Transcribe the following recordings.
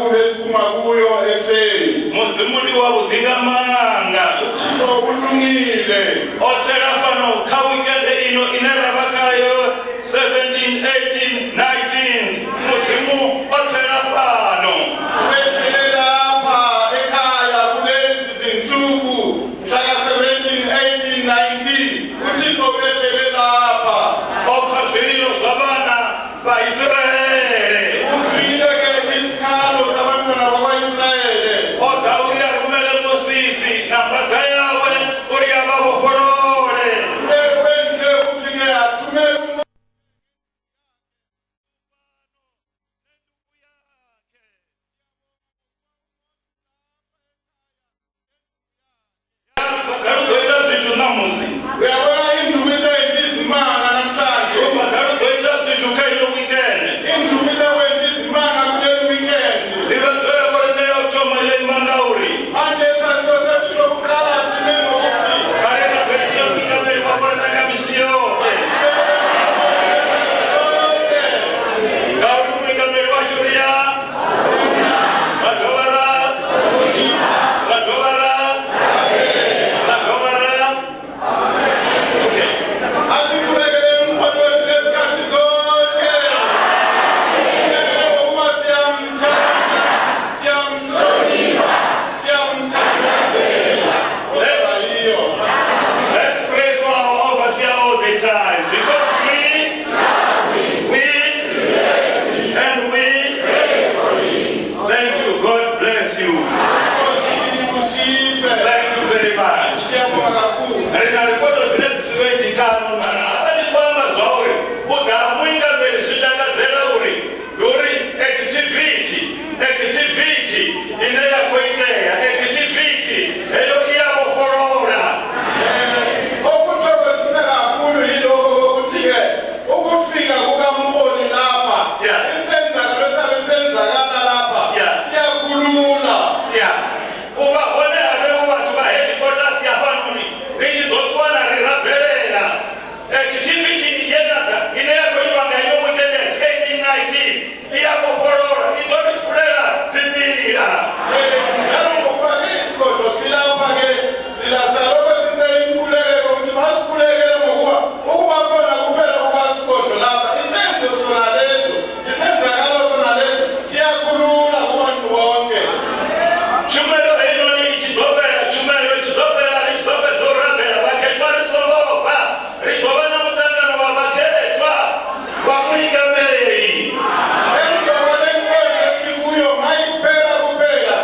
kakhulu esiphuma kuyo ekseni. Muzimundi wa udingamanga. Uthixo ulungile. Othela pano kha weekend ino inerabakayo 17, 18, 19. Muzimu othela pano. Wehlele lapha ekhaya kulezi zinsuku mhla 17, 18, 19. Uthixo wehlele lapha. Okhazililo zabana ba Israel. Usile ke isikhalo sabantwana bakwa-Israyele. Odawuya kumele Moses nambada yawe uriyababokolole. Wenze ukuthi-ke athumele Bakarudoida zitu namuzi. uyabona induku isenza izimanga namhlanje. Bakarudoida zitu kayo weekend. Induku isekwenza izimanga kuleli weekend. Ibazoya korene yochoma yemangauri. Manje isasiso sethu sokuqala sime ngokuthi Karena berisi mkikameli wakorene kamisiyo. sonke Gauri mkikameli wa shuria. Ladovara. Ladovara. Ladovara. Okay. asikhulekele umkhonto wethu lezikhathi zonke. Sikhulekele ngokuba siyamthanda, siyamhlonipha, siyamthandazela. Kodwa yiyo. Let's pray for our overseer all the time because we and we. Thank you. God bless you. Nkosi inibusise. Thank you very much. Siyabonga kakhulu. Rina rikodo zile kano abali kwama zwawe udamuinga mbele zitakazela uri activity ine yakoiteya activity eyo iyabokolora. Okuthokozisa kakhulu yilokho kokuthi-ke ukufika kukamholi lapha Yeah. isenzakalo esabe senzakala lapha Yeah. siyakhulula. Yeah. Uba one ave ubathu ba headquarters yafanuni richidokwana rirabelela activity yenada ine yakoitwa ngayo weekend 18, 19 iyabokolora idorifulela zipila. Njalo ngokuba-ke isigodlo silapha-ke silasalokho sicela inkululeko ukuthi masikhulekele ngokuba ukuba khona kuphela kukasigodlo lapha isenzo sona lezo isenzakalo sona lezo siyakhulula kubantu bonke. Chumelo enoni ichidobela chumelo ichidobela zorabela bakhetwa risongova ridobana mutangano wa bakhetwa wa muingameli. Endaba lenkonzo esikuyo mayiphela kuphela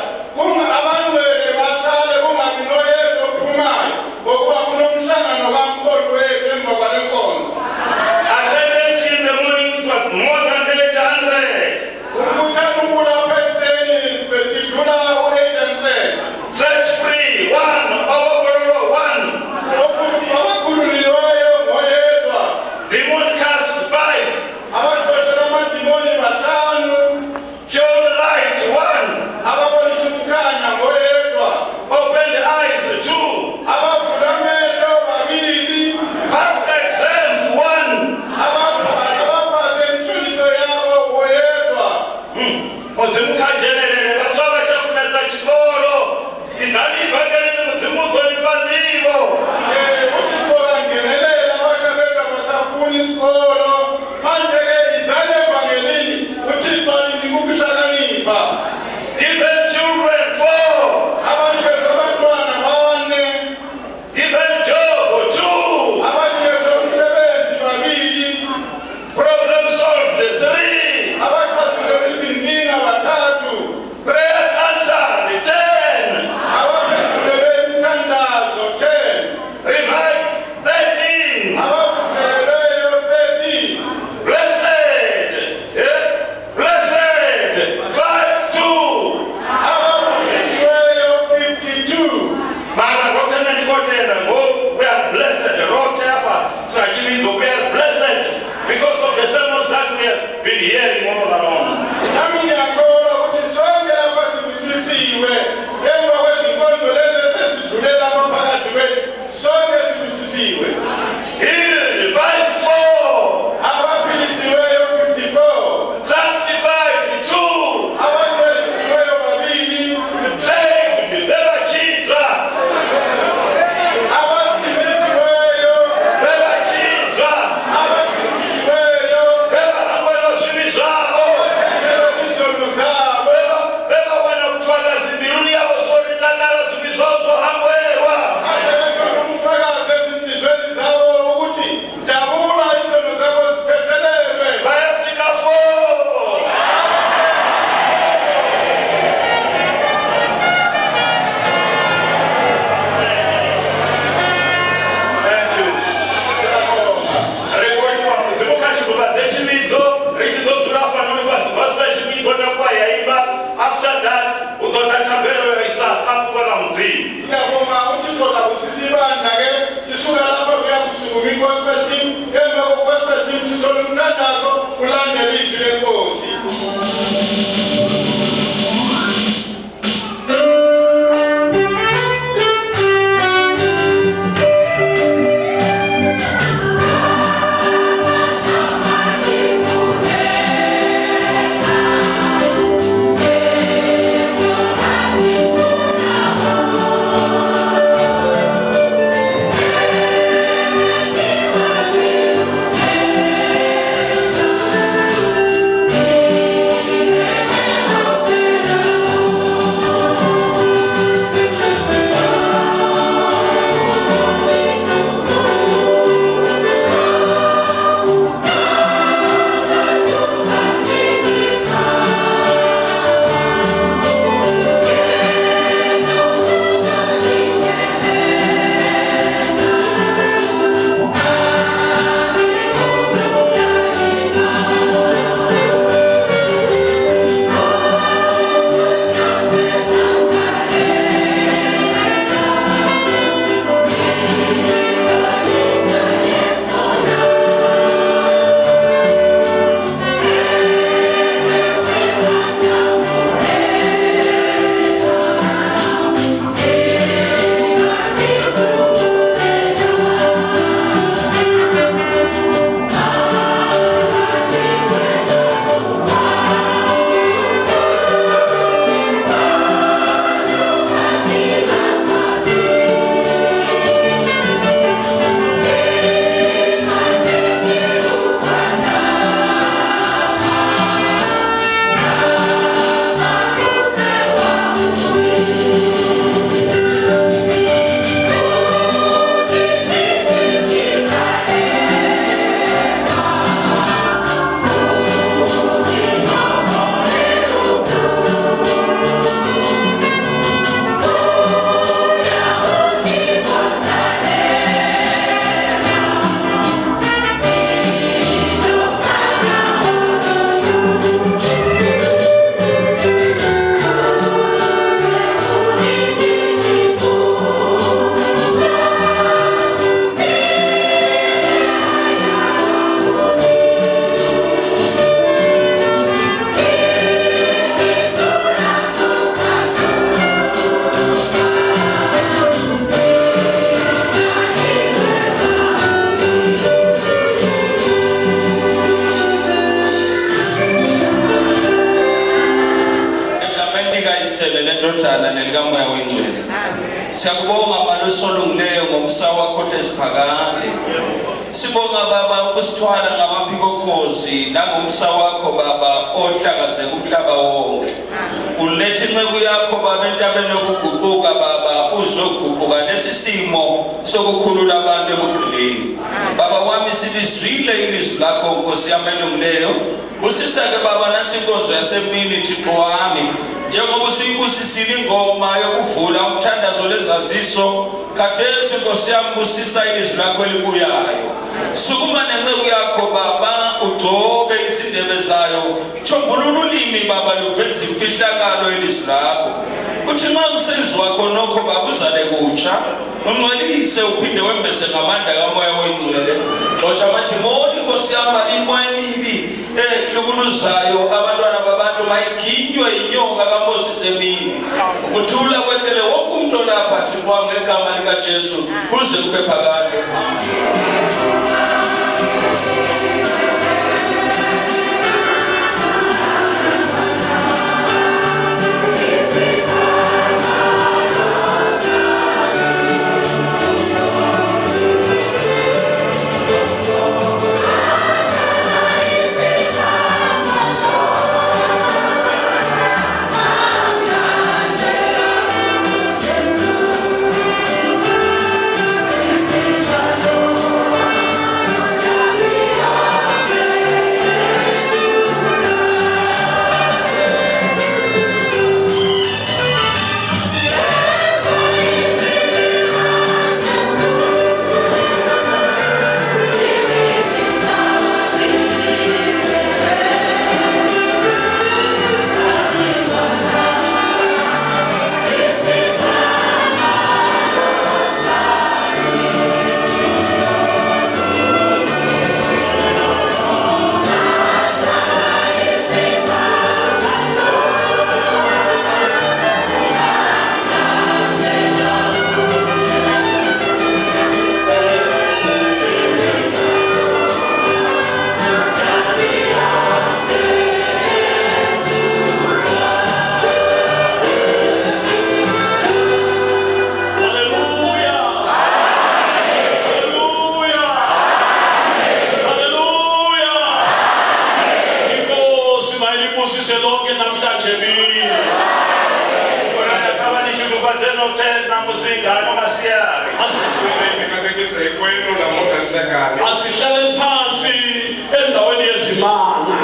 abangcwele bahlale kungabi noyedwa ophumayo ngokuba kunomhlangano kamkhulu wethu emva kwale nkonzo. Attendance in the morning was more than 800. Umbuthano ubulapha ekuseni sidlula u-800. Search free one overflow one. Abakhululiweyo ngoyedwa. Demon cast 5. Abaxoshela amadimoni bahlanu. Show light 1. Ababonisa ukukhanya ngoyedwa. Open eyes 2. Abavula amehlo babili. Pass exams 1. Abapase imhloliso yabo ngoyedwa. Ozimkhajelelele basaba chafuneza chikolo. Indali ivakele muzimuko nifanivo. Uthixo kangenelela abashabethu abasafuni isikolo. Manje-ke izale evangelini uthixo alinika ukuhlakanipha. Given children 4. Abanikeza abantwana 4. Given job 2. Abanikeza umsebenzi 2. Problem solved 3. Abaxazulula izinkinga 3. Prayers answered 10. Abaphendula siyabonga uThixo kabusisibandake sishuka lapha kuya kusukuma i-gospel team emva ko-gospel team sithola umthandazo ulandela izwi lenkosi. Siyakubonga malosolungileyo ngomsa wakho hlesiphakade. Sibonga baba ukusithwala ngamaphikokhozi nangomsa wakho baba ohlakazeka umhlaba wonke. Ulethe inceku yakho baba entabeni yokuguquka baba uzoguquka lesisimo sokukhulula abantu ebugqilini. Baba wami silizwile ilizwi lakho Nkosi yami elungileyo. Usisake baba nasinkonzo yasemini Thixo wami. Njengoba usuyibusisile ingoma yokuvula umthandazo lezaziso khathesi Nkosi yami busisa ilizwi lakho elibuyayo. Sukuma nenceku yakho baba ugcobe izindebe zayo. Chombulula ulimi baba luveze imfihlakalo ilizwi lakho. Uthi nxa umsebenzi wakho nokho baba uzale kutsha. Ungcwelise uphinde wembese ngamandla kamoya wengcwele. Xotsha amadimoni Nkosi yami imoya emibi ehlukuluzayo abantwana babantu mayiginywe inyoka kaMoses emini. Ukuthula kwehlele wonke umuntu lapha Thixo wami ngegama likaJesu kuze kube phakade. badeno tena muzinga no masiyari katekisa ikwenu na moto nhlekani asihlale phansi endaweni yezimanga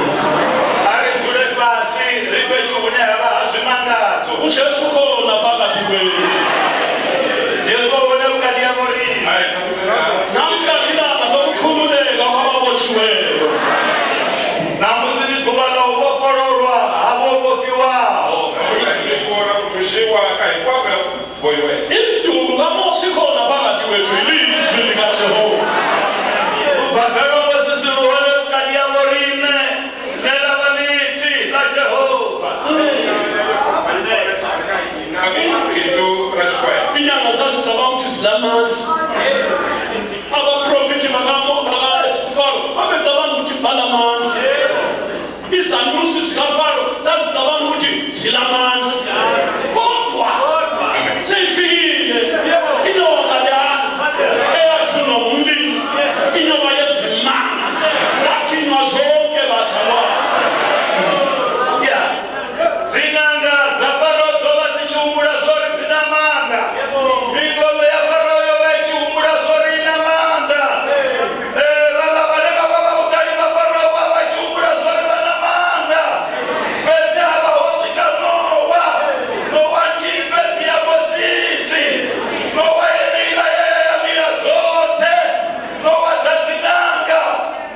arizule pasi ripetu kunehaba azimangazo uJesu khona phakathi kwethu Yesu wona ukati ya morini namhlangilanga lokukhululeka kwababotshiweyo namuzini kubala ubopororwa abobopiwao sikora kutushiwa kaikwabela boywe induku kaMosi khona phakathi kwethu ilizwi likaJehova bagaro wasisiruhole ukati ya morine nelabanithi la Jehova inyanga zazicabanga ukuthi zilamandla abaprofethi bakaFaro babecabanga ukuthi balamandla izanusi zikaFaro zazicabanga ukuthi zilamandla kodwa seyifikile inyoka leyana eyathunwa ngumlilo inyoka yezimanga zakhinywa zonke bazalwane zinanga zafaro zoba zichiumbura zori zinamanda mingome ya Faro yoba ichiumbura zori inamanda vala vane baba utali va Faro baba ichiumbura zori vanamanda pezi hava hosika Noa chipezi ya Mozisi Noa yenila ya mila zote Noa za zinanga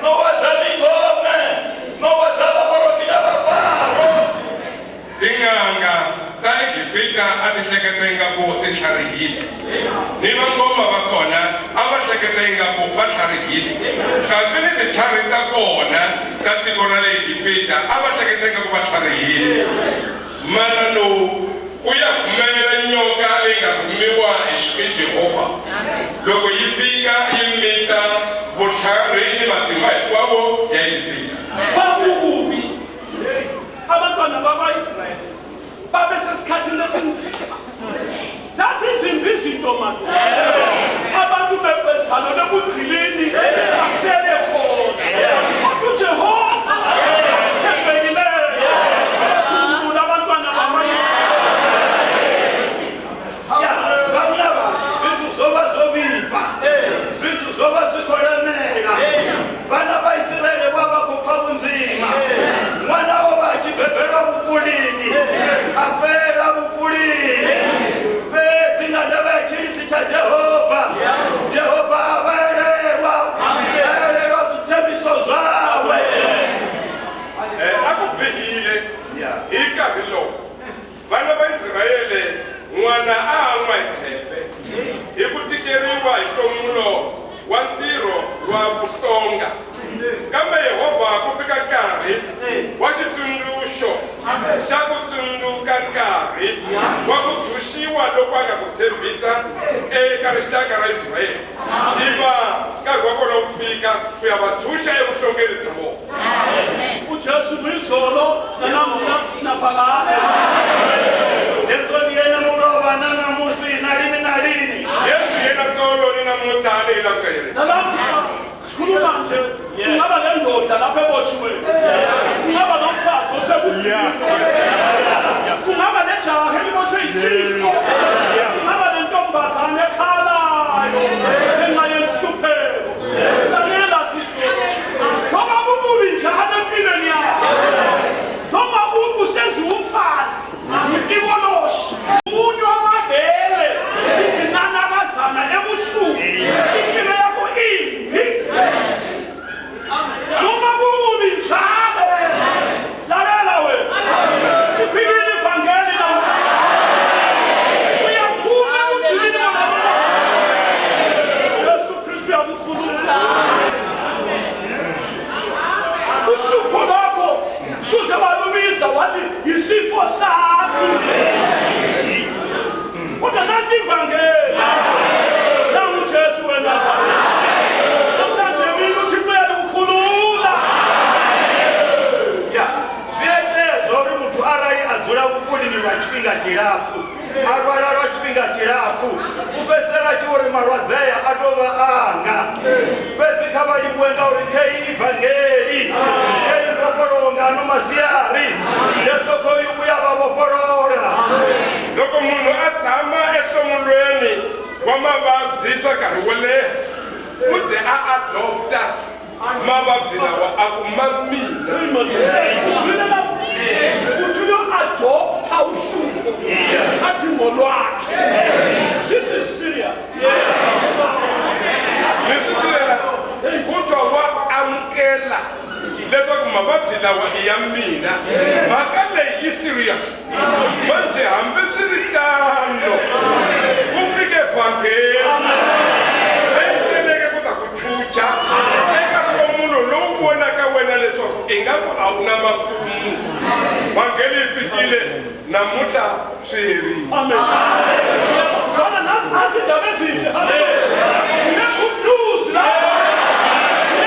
Noa za mingome Noa za vaprofita va Faro Tinganga taigipita atihleketenga ku titlharihile ni vangoma va kona a va hleketenga ku va tlharihile kasi ni titlhari ta kona ta tiko ra le Egipita a va hleketenga ku va tlharihile mana lowu ku ya humelela nyoka leyi nga rhumiwa hi Jehova loko yi fika yi mita vutlhari ni matimba hinkwavo ya Egipita bakukubi abantwana bakwa-Israyeli babesesikhathini lesinzima zazizimbi izinto manje abantu bezalwe ebugqilini basele khona kodwa uJehova thembekileyo ukhumbula abantwana Zithu zoba zobiva zithu zoba zisolemeka vana va Israyeli baba kufa kunzima n'wana woba chibhebhelwa vupulini afela vupulini fetsi nga ndava ya chiliti cha Jehova avaelelwa zwithembiso zwawe akubihile hi nkarhi lowu vana va Israyele n'wana a nwa hi tshepe hi ku tikeriwa hi hlomulo wa ntirho wa vuhlonga kambe Yehova ku fika nkarhi wa xitsundzuxo xa ku tsundzuka nkarhi wa ku tshunxiwa loko a nga ku tshembisa eka rixaka ra Israyeli iva nkarhi wa kona wu fika ku ya va tshunxa evuhlongeni bya vona uJesu uyizolo nanamuhla naphakade Yesu ni yena mulova na namusi na lini Yesu yena tolo ni namuhla leyi lavaka yena nanamuhla sikhuluma nje kungaba nendoda lapha ebotshiweyo kungaba nomfazi osebudlini kungaba nejaha elibotshwe yisifo kungaba nentombazane ekhalayo ngenxa yenhlupheko lalela sifo noma kukubi njalo empilweni yakho noma usenze umfazi itikoloshi umunye wamabele izinanakazana ebusuku impilo yakho imbi noma kukubi njalo lalela wena ifikile ivangeli nawe uyaphuma ebudilini bona Jesu Kristu yakukhulula uhlupho lwakho suze walumisa wathi yisifo sami kodwa nanti ivangeli nangu Jesu wena namhlanje mina uthi uyalikhulula zviyetezo uri muthu arali adzula vupulini lwa tshifhinga tshilapfu arwala lwa tshifhinga tshilapfu upfesela tshi uri malwadze aya a tovha anga fhedzi kha vha livhuwe ngauri khei ivangeli khei vhofholowo nga ano masiari Jesu khoyu vhuya vha vhofholola loko munhu a tshama namuhla swiri. Amen. Sana nazi ndaba ezinhle. Amen. Good news la.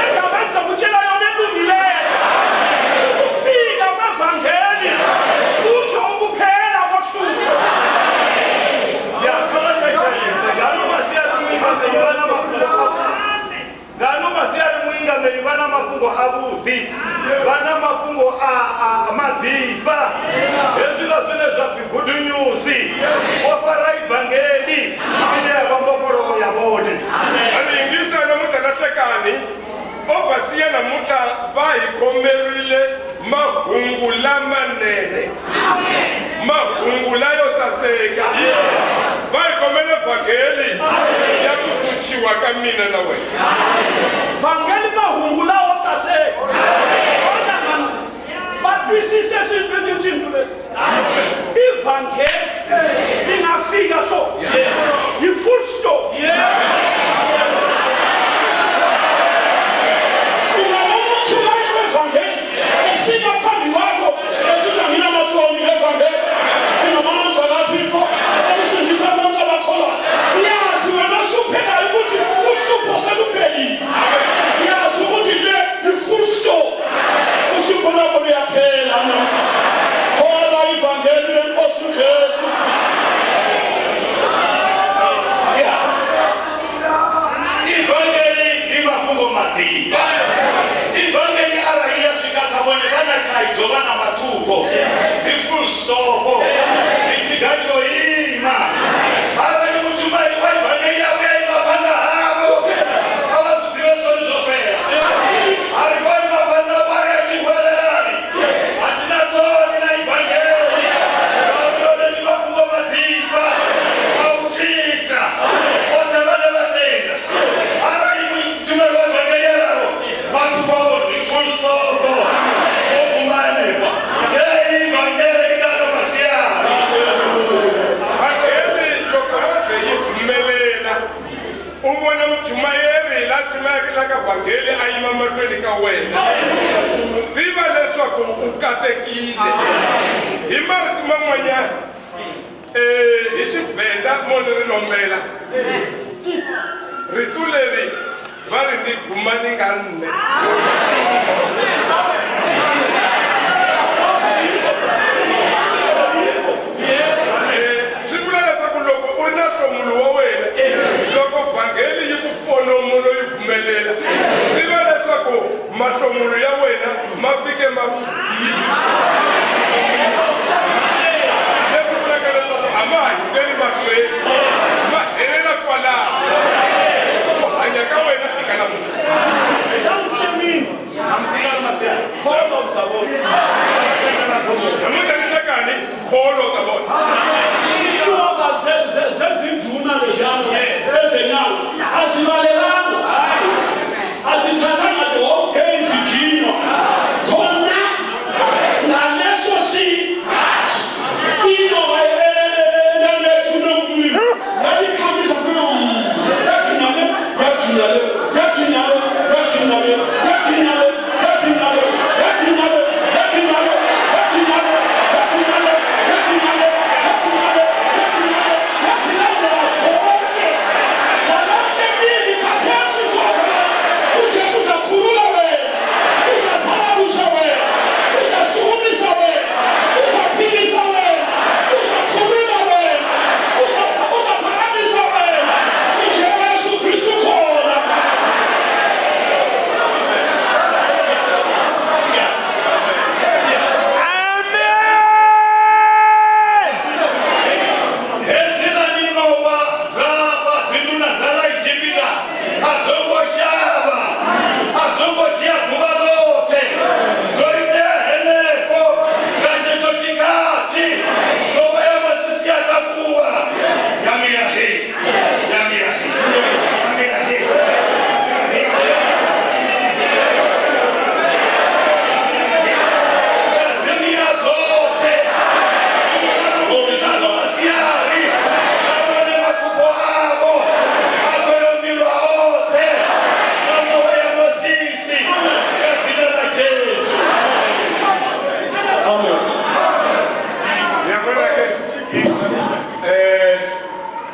Indaba enza kutshela yona elungileyo. Ukufika kwevangeli kutsho ukuphela kohlupho. Yakhala tshayisa ngano masiyamwinga ngibana mafungo. Ngano masiyamwinga ngibana mafungo abudi. Bana mafungo amadiva. Ezilo sine zaphi good news. Ofara evangeli. Ine yabambokoro yabone. Alingisa namuhla lahlekani. Obasiya namuhla bayikhomerile mahungu lamanene. Mahungu layo saseka. Bayikhomele evangeli yakuthutshiwa kamina na wena. Vangeli mahungu lawo saseka. Sona man batwisise siphinda izinto lesi. Ivangeli lingafika so. Yi full stop. Rituleri vari ndi gumani nganne. Sivula leswaku loko u ri na nhlomulu wa wena, loko vhangeli yi ku ponomulo yi pfumelela, tiva leswaku mahlomulo ya wena ma fike ma leswi vulaka leswaku a ma ha hundzeli mahlweni, ma helela kwalaho. Ka wena tika namuhla. Namuhla nihlekani kholo ka vona. Iyoga zezinduna lejana ezenyawo azibalelanga. Azithathanga the whole day zikhinywa. Khona ngaleso sikhathi ino wayelelelelethuna kumina. Yayikhambisa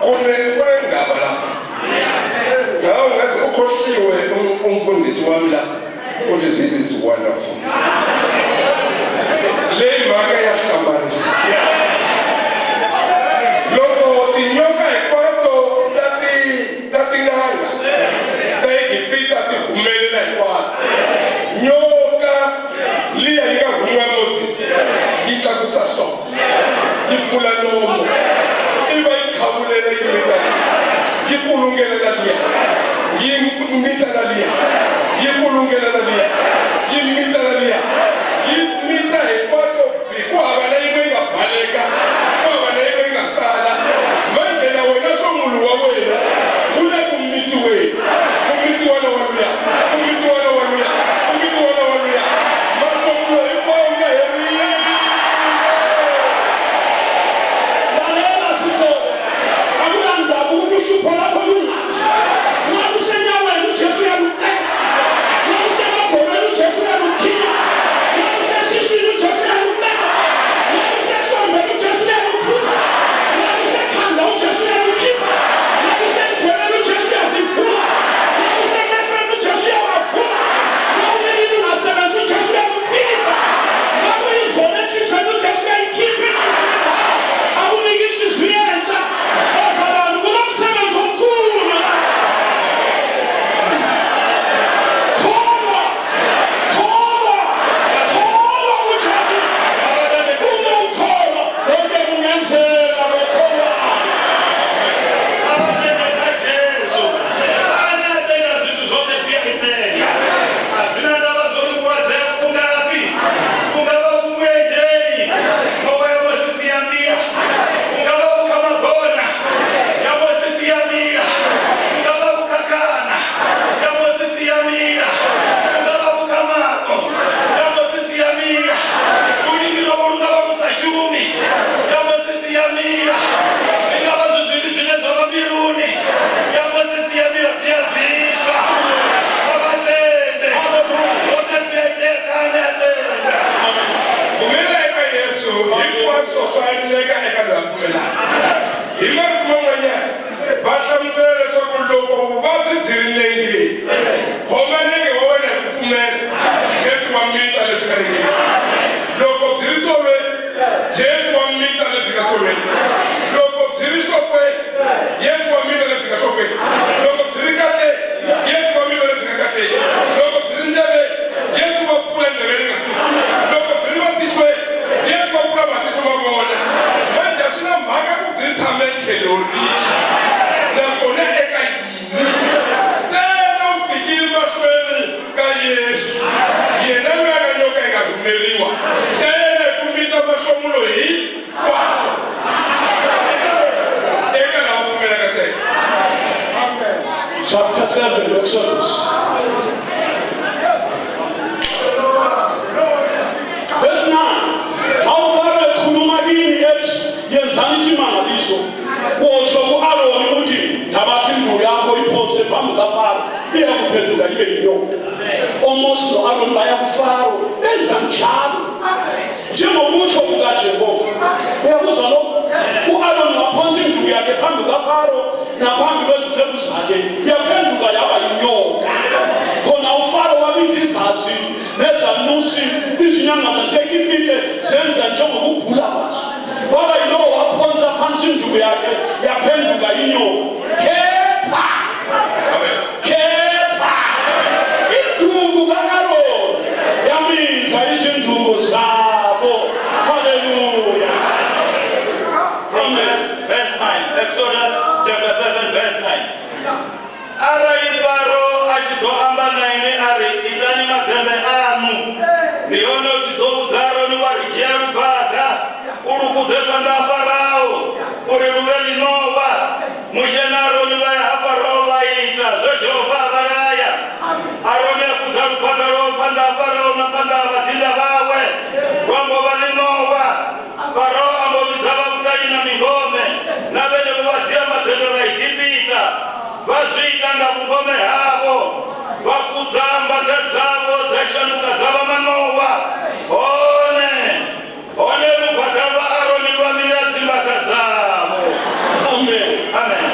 kunengaba lapha ngawo ngathi ukhohliwe umfundisi wami la uthi this is wonderful le maka yahlambanisa loko tinyoka hinkwato tatinganga ta Egipita ti humelela hinkwato nyoka liya yi nga humiwa Moses yi tlakusa nhloko yi pfula nomo iva yi khavulela yi mita yi kulungelela liya yi mita na liya yi kulungelela liya yi mita na liya yi mita hinkwato ku hava na yin'we yi nga baleka ku hava na yin'we yi nga sala manje na wena nhlongolo wa wena wu le ku mitiweni ku mitiwa na waluya ku mitiwa na waluya ku mitiwa na waluya mahlongolo hinkwawo nga herile lalela sizo akula ndabuko uhlupho lakho lungathi ngabe senyaweni uJesu yalukeka ngabe semagomeni uJesu yalukhiya ngabe sesiswini uJesu yalukeka ngabe sesombeni uJesu yalukhutha ngabe sekhanda uJesu yalukhipha ngabe sendleleni uJesu yazivula ngabe semehlweni uJesu yawavula ngabe yini ungasebenzi uJesu yaluphilisa ngabe izona enhlizweni uJesu yayikhipha enhlizweni awuniki inhliziyo entsha bazalwane kunomsebenzi omkhulu kholwa uJesu uma ukholwa konke kungenzeka bekholwa Abanene kaJesu anatenda zinto zote ziyayipela azina abazolukwazeka ukungaphi kungaba kumwejeni ngoba yabo sisiyamila kungaba ukamagona yabo sisiyamila kungaba ukakana yabo sisiyamila kungaba ukamako yabo sisiyamila kulingilo kungaba kusashumi yabo sisiyamila singaba zizili zile zomambiluni yabo sisiyamila siyazishwa abatende kodwa siyayekana atende kumela eka Yesu hinkwaswo swa endleka eka loyi a pfumelaka hi marito man'wanyana va hlamusela leswaku loko vuvabyi byi ri nengeni khoma nenge wa wena hi ku pfumela Jesu wa mita leswi nga nengeni loko byi ri tsoveni Jesu wa mita lebyi nga tsoveni loko byi ri nhlokweni Yesu wa mita lebyi nga nhlokweni loko byi ri katleni Yesu wa mita lebyi nga katleni loko byi ri ndleveni Yesu wa pfula ndleve leyi nga pfula loko byi ri matihlweni Yesu wa pfula matihlo ma vona manje a swi na mhaka ku byi tshame tlhelo rihi nakona eka yini ntsena u fikile mahlweni ka Yesu yena loyi a nga nyoka yi nga rhumeriwa xana ku mita mahlomulo hinkwawo eka lava pfumelaka ntsena chapter 7 Exodus verse 9 awufara ekhuluma kini ethi yenzani isimangaliso kutsho ku-Aroni uthi thabatha induku yakho iphose phambi kaFaro iyakuphenduka ibe yinyoka oMose no-Aroni baya kuFaro benza njalo njengokutsho kukaJehova uyakuzwa lo u-Aroni waphonsa induku yakhe phambi kaFaro naphambi kweziphephu zakhe yaphenduka yaba yinyoka khona uFaro wabiza izazi nezanusi izinyanga zase-Egipte zenza njengokubhula kwazo kwaba yilowo waphonsa phansi induku yakhe yaphenduka inyoka kepha induku ka-Aroni yaminza izinduku zabo haleluya verse 9 Exodus chapter 7 verse 9 Arai Faro achidoamba naine ari itani magembe anu nione uchidoudza Aroni warigia rubhadha uri kubva na Farao uri ruveri Nowa mushena Aroni vaya Farao vaita zveJehovha varaya Aroni akudza rubhadha rwavo panda Farao napanda vadhinda vawe rwangova neNowa Farao ambovidza vakutari namingome navene kuvadziva magembe vaIgipita vazviita ngavungome havo vakudza mbadza dzavo dzashanduka dzava maNowa one rubhadha vaAroni rwamira dzimbadza dzavo amen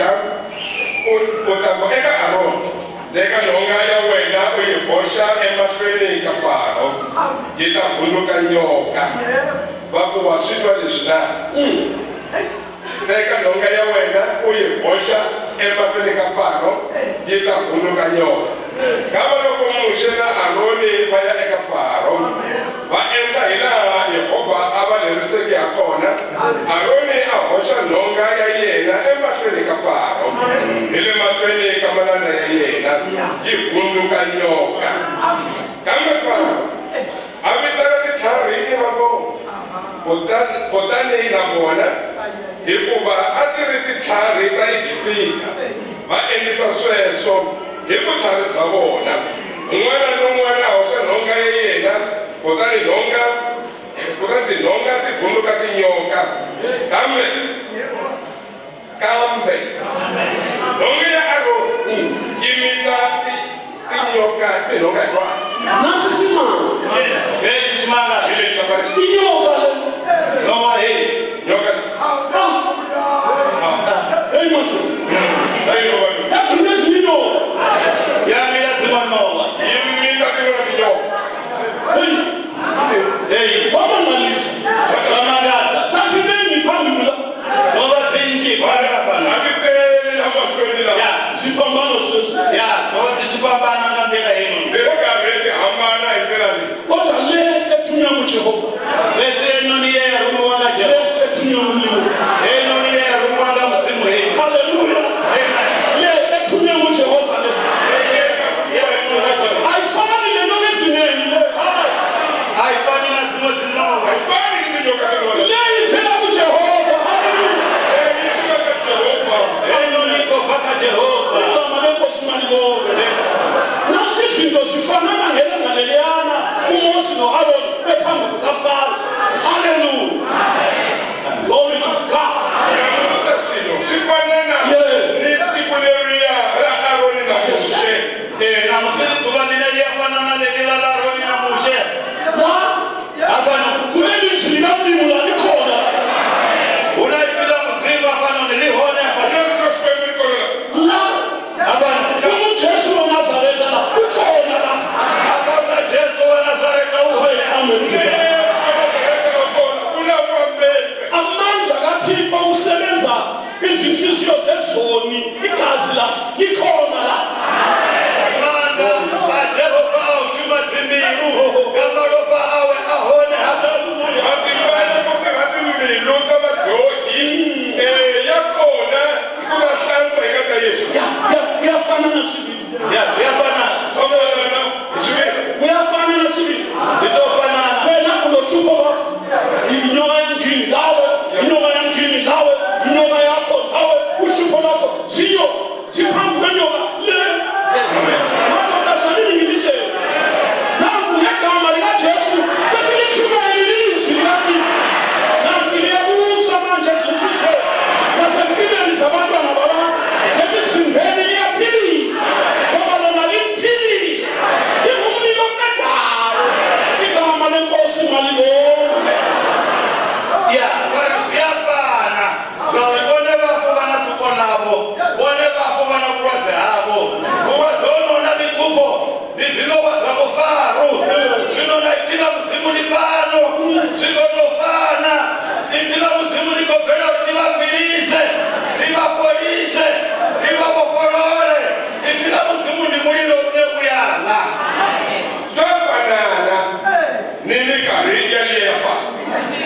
fika utako eka Aaron leka nhonga ya wena u yi boxa emahlweni ka Faro yi ta hundzuka nyoka va ku wa swi twa leswi na teka nhonga ya wena u yi boxa emahlweni ka Faro yi ta hundzuka nyoka kava loko Moshe na Aroni va ya eka Faro va endla hi laha Yehovha a va leriseke ha kona. Aroni a hoxa nhonga ya yena emahlweni ka Faro hi le mahlweni ka manana ya yena yi hundzuka nyoka kambe Faro a vitana titlhari va kona kutani na vona hikuva a ti ri titlhari ta Egipita va endlisa sweswo hi vutlhari bya vona. Un'wana na un'wana a hoxa nhonga ya yena kutani tinhonga ti hundzuka tinyoka kambe nhonga ya Aroni yi mita tinhonga hinkwato. Nasi simanga. Simanga. Hi lexi nga Tinyoka le. Nova nyoka. Hey maso. Yakhulisa inyoka. Yamila Nova. Yi mita tinyoka. Hey. Wamangalisa. Ramagata. Safideni phambili. Nova thinki bana. Akipeli la mahlweni la. Ya, Sipambano sethu. ya, nova tisipambana nga ndlela yin'we. Eka hambana hi ndlela leyi. Kodwa le ethunywa nguJehova. Bese enoni ye rumu wanga Jehova. Le ethunywa nguMlimo. Enoni ye rumu wanga mutimu hii. Hallelujah. Le ethunywa nguJehova le. Ayifani nenyoka ezinengi le. Haifani na zimwe zinova. Haifani ni tinyoka tin'wana. Le ivela kuJehova. Hallelujah. Yi suka ka Jehova. Enoni iko mpaka Jehova. Igama lenkosi malibonge. Nathi izinto zifanana ngelanga leliyana uMose no-Aroni bephambi kukaFaro. Hallelujah. Glory to God. Namuhla silo sifanana ni siku leriya ra Aroni na Moshe. Na masini tukalina liyafana na lelila la Aroni na Moshe. Hapana, kuleli izwi likamlimo likhona. Unaipila mzimu hapana nilihone hapana. Another spending La, Hapana. uJesu waNazaretha la ukhona la. Hapana Yesu wa Nazareti Say amen to that. Amandla kaThixo usebenza izinhliziyo zezoni, igazi la likhona la. Manda Jehova ushuma timiru. Kama roba awe ahone hapana. Uyafana na sibili. Ya, yafana. Uyafana na sibili. Sitofanana. Wena ulohlupho lwakho. Inyoka yangini lawe, inyoka yangini lawe, inyoka yakho lawe, uhlupho lwakho ziyo ziphambi kwenyoka le. Madoda sanini ngilitshela. Nangu ngegama likaJesu sesilitshumayela ilizwi likaThixo. Nanti liyabusa manje ezinhlizweni nasempilweni zabantwana babantu. Emizimbeni liyaphilisa ngoba lona liphilile. Lingumlilo oqedayo. Igama lenkosi malibonge. Ya, siyafana. Ngawibone bakho bana tuko nabo. Bone bakho bana kulwaze habo. Ukwazi onona bithupho. Lizinoba zako Faro. Sinona ithina mzimu lifano. Sikonofana. Ithina mzimu likophela libaphilise. Libapolise. Libabopolole. Ithina mzimu limulilo nekuyala. Nini karija liya pa.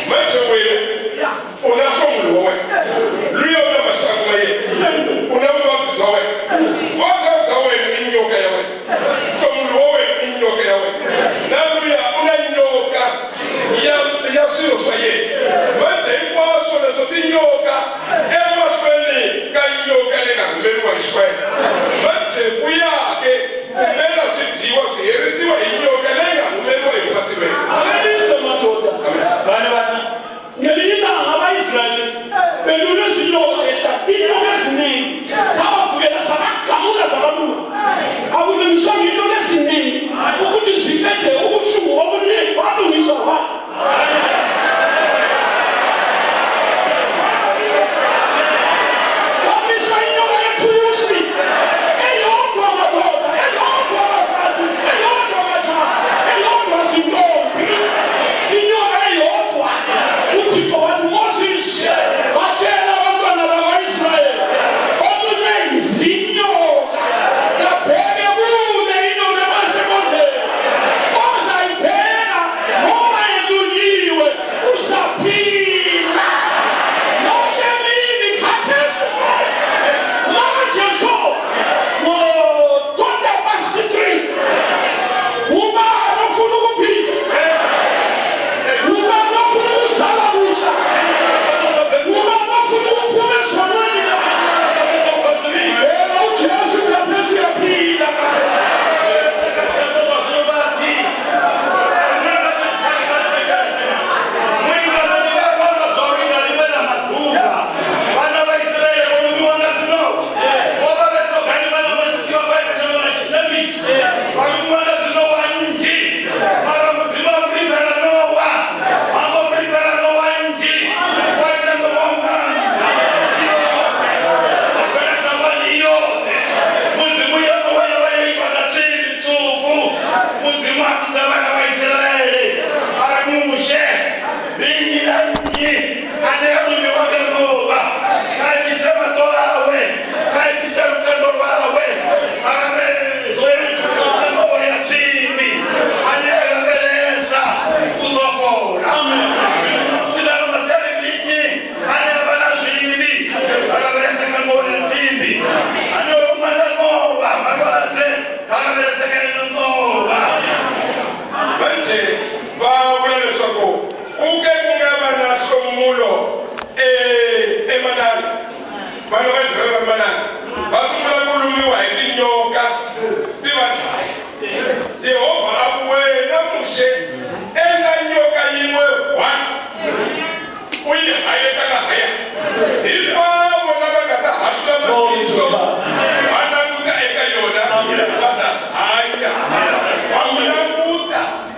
Macho wele. Una somu lowe. Luya una masangu maye. Una mbabzi zawe. Waka zawe ni nyoka yawe. Somu lowe ni nyoka yawe. Na luya una nyoka. Ya silo saye. Mate kwa sona soti nyoka. Ema speni ka nyoka lega kumeru wa ishwe. Mate kuyake. Kumela sitiwa siherisiwa nyoka lega kumeru wa ipatiwe. Alelise madoda.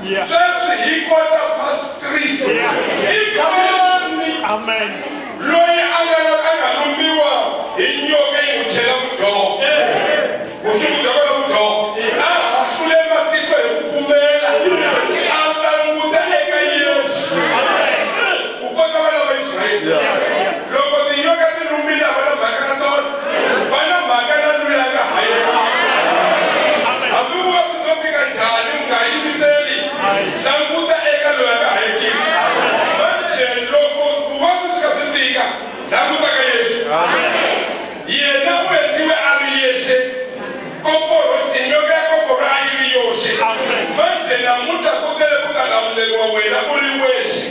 sweswi hi 3:15. Amen. Loyi a nga lumiwa hi nyoka yi n'wi chela vudyoho. Vuxungu bya kona vudyoho. A hahlule matiko hi ku pfumela. A languta eka Yesu. Ku kota vana va Israyeli. Loko tinyoka ti lumile a va na mhaka na tona. Va na mhaka na luya a nga hayeki. Hambi vuvabyi byo fika njhani u nga yimiseli. Languta eka loyi a nga hayeki. Loko vuvabyi byi ka byi tika, languta ka Yesu. Yena u endliwe a ri yexe. Nyoka ya koporo a yi ri yoxe. Manje namuntlha ku tele ku ta lamuleriwa wena u ri wexe.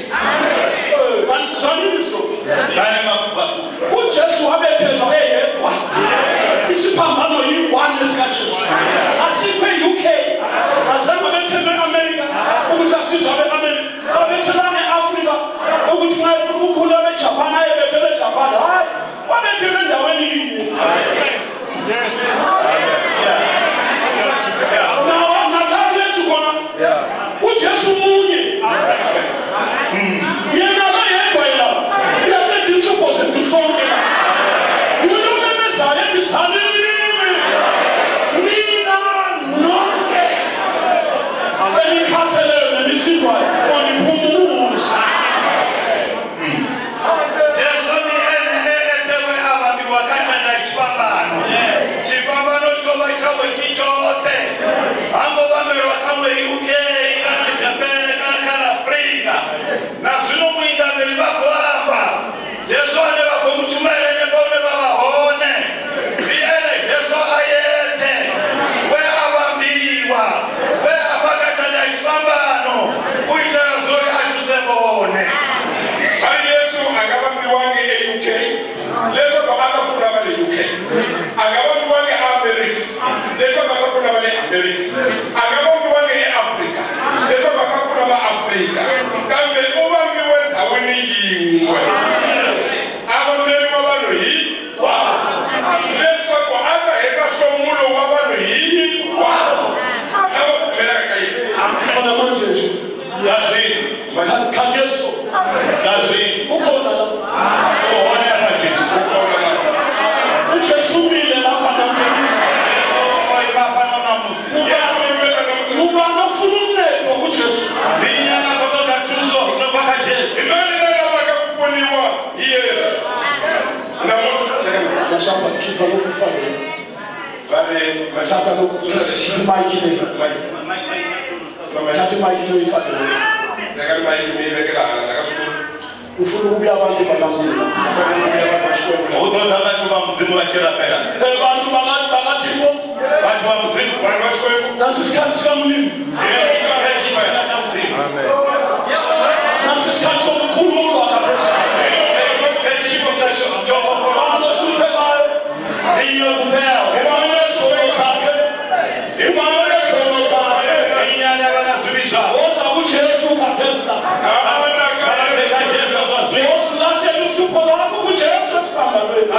uJesu wabethelwa eyedwa. Isiphambano yi-1 esikaJesu. Asikho e-UK, azange bethelwe e-Amerika ukuthi asizwe abe-Amerika. Babethelwa e-Afrika ukuthi nxa efuna ukukhula abe-Japan ayebethelwe eJapan. Hayi, wabethelwe endaweni yinye. Nathathu Yesu khona. uJesu munye. Yena lo yedwa yena. Uyaqeda inhlupho zethu sonke. Nguye omemezayo ethi zalini nina nonke enikhatheleyo nenisindwayo oniphumuza. Jesu ni etewe abantu wakathanda chipambano. Chipambano choba chawe chichote. Ambo bamerwa kamwe UK kana Japan kana Afrika. Na zvino muinda mberi vako apa. Jesu ane vako mutumairene paune vavahone. Viene Jesu ayete. We avambiwa. We avakatanda chipambano. Uitara zori atuzebone. Hari Yesu angavambiwange e-UK. Leswo vakakapfuna va le UK. Angavambiwange e-Amerika. Leswo vakapfuna va le Amerika. Angavambiwange e-Afrika. Leswo vakapfuna va Afrika. Kambe u vambiwe ndhawini yin'we. A vamberiwa vanhu hinkwavo. Leswaku a ta heta nhlomulo wa vanhu hinkwavo. Lava pfumelaka ka yena. Khona manje nje. KaJesu. Ukhona la. uJesu umile lapha namhlanje. Ubani ofuna umncedi kuJesu? Imali leyi lavaka ku pfuniwa hi Yesu. Mashamba khipha lokufanele. Thatha lokufanele. Mike leyi. Thatha mike leyi ifanele. Ufuna ukubuya abantu bakamlilo. Abantu bakaThixo. Nasi isikhathi sikamlilo. Nasi isikhathi sokukhululwa khathesi. Abantu abahluphekayo. Ubani lesono sakhe. Oza kuJesu khathesi la. Usilahlele uhlupho lwakho kuJesu esiphambanweni.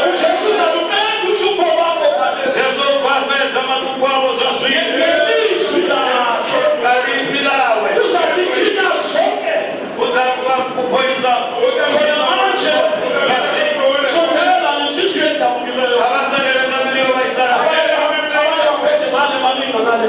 uJesu uzaluqeda uhlupho lwakho khathesi. Ngelizwi lakhe. Uzazikhina zonke. Khona manje. Sondela nenhliziyo edabukileyo. Abanye baphethe ngale malinga ngale.